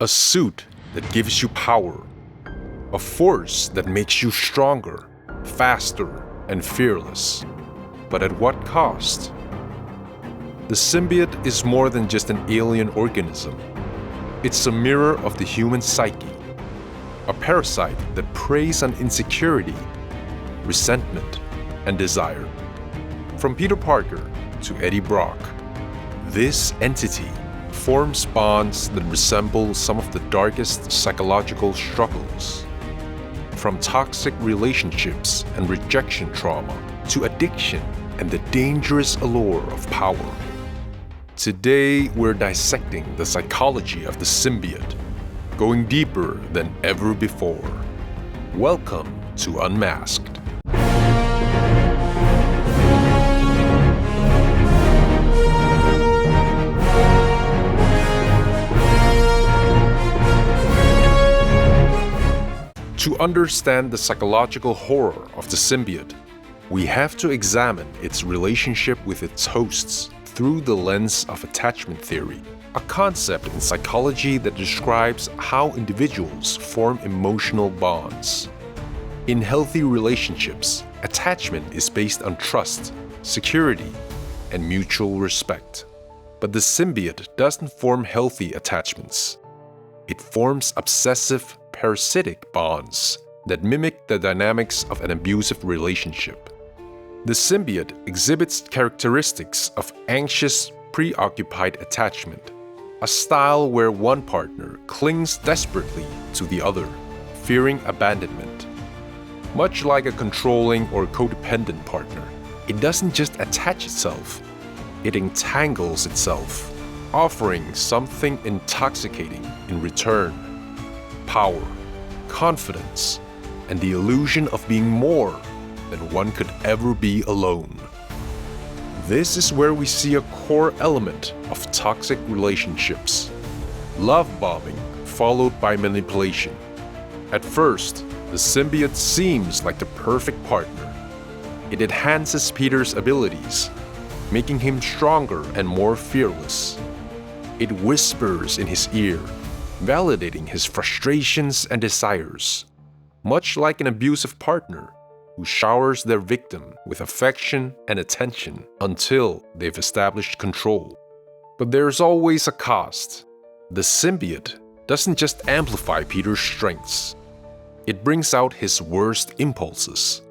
A suit that gives you power. A force that makes you stronger, faster, and fearless. But at what cost? The symbiote is more than just an alien organism. It's a mirror of the human psyche. A parasite that preys on insecurity, resentment, and desire. From Peter Parker to Eddie Brock, this entity forms bonds that resemble some of the darkest psychological struggles. From toxic relationships and rejection trauma to addiction and the dangerous allure of power. Today, we're dissecting the psychology of the symbiote, going deeper than ever before. Welcome to Unmasked. To understand the psychological horror of the symbiote, we have to examine its relationship with its hosts through the lens of attachment theory, a concept in psychology that describes how individuals form emotional bonds. In healthy relationships, attachment is based on trust, security, and mutual respect. But the symbiote doesn't form healthy attachments. It forms obsessive, parasitic bonds that mimic the dynamics of an abusive relationship. The symbiote exhibits characteristics of anxious, preoccupied attachment, a style where one partner clings desperately to the other, fearing abandonment. Much like a controlling or codependent partner, it doesn't just attach itself, it entangles itself, offering something intoxicating in return. Power, confidence, and the illusion of being more than one could ever be alone. This is where we see a core element of toxic relationships. Love bombing followed by manipulation. At first, the symbiote seems like the perfect partner. It enhances Peter's abilities, making him stronger and more fearless. It whispers in his ear, validating his frustrations and desires, much like an abusive partner who showers their victim with affection and attention until they've established control. But there's always a cost. The symbiote doesn't just amplify Peter's strengths, it brings out his worst impulses.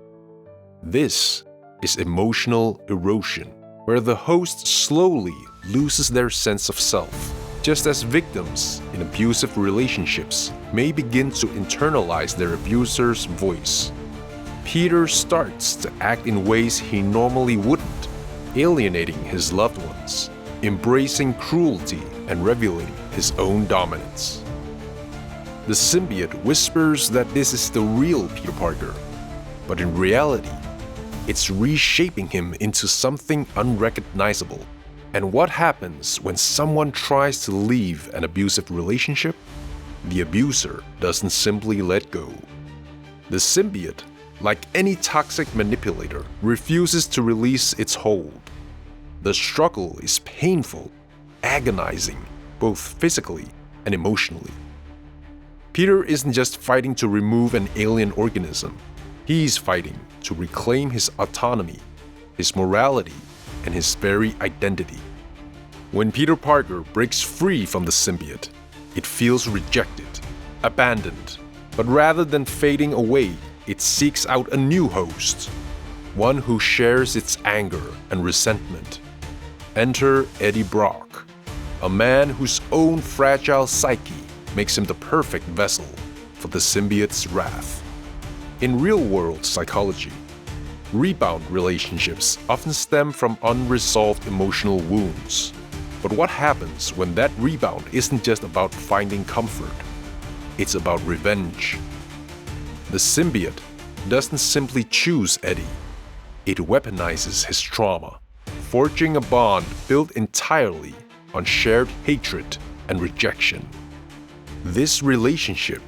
This is emotional erosion, where the host slowly loses their sense of self. Just as victims in abusive relationships may begin to internalize their abuser's voice, Peter starts to act in ways he normally wouldn't, alienating his loved ones, embracing cruelty, and revealing his own dominance. The symbiote whispers that this is the real Peter Parker, but in reality, it's reshaping him into something unrecognizable. And what happens when someone tries to leave an abusive relationship? The abuser doesn't simply let go. The symbiote, like any toxic manipulator, refuses to release its hold. The struggle is painful, agonizing, both physically and emotionally. Peter isn't just fighting to remove an alien organism. He's fighting to reclaim his autonomy, his morality, and his very identity. When Peter Parker breaks free from the symbiote, it feels rejected, abandoned, but rather than fading away, it seeks out a new host, one who shares its anger and resentment. Enter Eddie Brock, a man whose own fragile psyche makes him the perfect vessel for the symbiote's wrath. In real-world psychology, rebound relationships often stem from unresolved emotional wounds. But what happens when that rebound isn't just about finding comfort? It's about revenge. The symbiote doesn't simply choose Eddie. It weaponizes his trauma, forging a bond built entirely on shared hatred and rejection. This relationship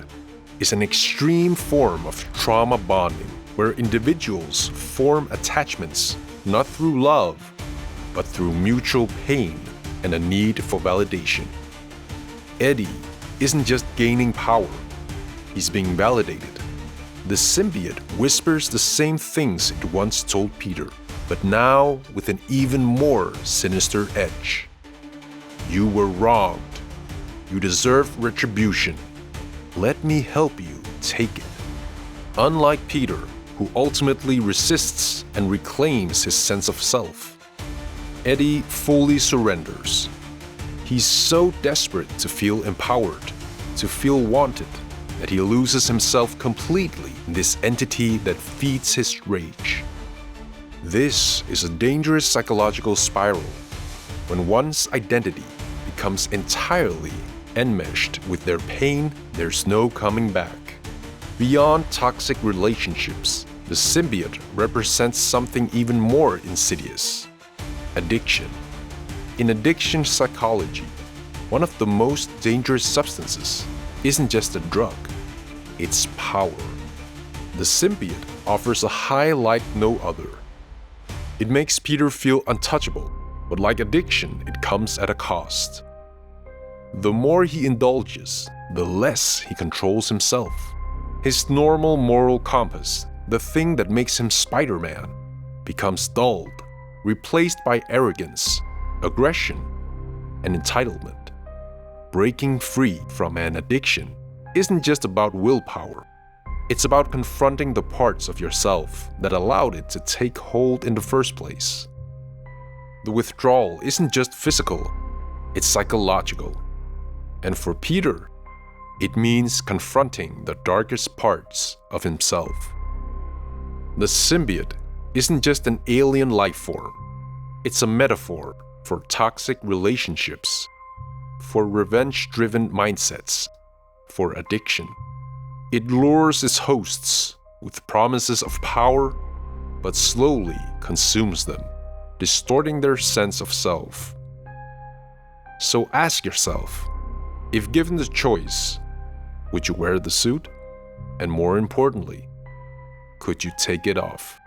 is an extreme form of trauma bonding, where individuals form attachments not through love, but through mutual pain and a need for validation. Eddie isn't just gaining power, he's being validated. The symbiote whispers the same things it once told Peter, but now with an even more sinister edge. You were wronged. You deserve retribution. Let me help you take it. Unlike Peter, who ultimately resists and reclaims his sense of self, Eddie fully surrenders. He's so desperate to feel empowered, to feel wanted, that he loses himself completely in this entity that feeds his rage. This is a dangerous psychological spiral. When one's identity becomes entirely enmeshed with their pain, there's no coming back. Beyond toxic relationships, the symbiote represents something even more insidious: addiction. In addiction psychology, one of the most dangerous substances isn't just a drug, it's power. The symbiote offers a high like no other. It makes Peter feel untouchable, but like addiction, it comes at a cost. The more he indulges, the less he controls himself. His normal moral compass, the thing that makes him Spiderman, becomes dulled, replaced by arrogance, aggression, and entitlement. Breaking free from an addiction isn't just about willpower. It's about confronting the parts of yourself that allowed it to take hold in the first place. The withdrawal isn't just physical, it's psychological. And for Peter, it means confronting the darkest parts of himself. The symbiote isn't just an alien life form. It's a metaphor for toxic relationships, for revenge-driven mindsets, for addiction. It lures its hosts with promises of power, but slowly consumes them, distorting their sense of self. So ask yourself, if given the choice, would you wear the suit? And more importantly, could you take it off?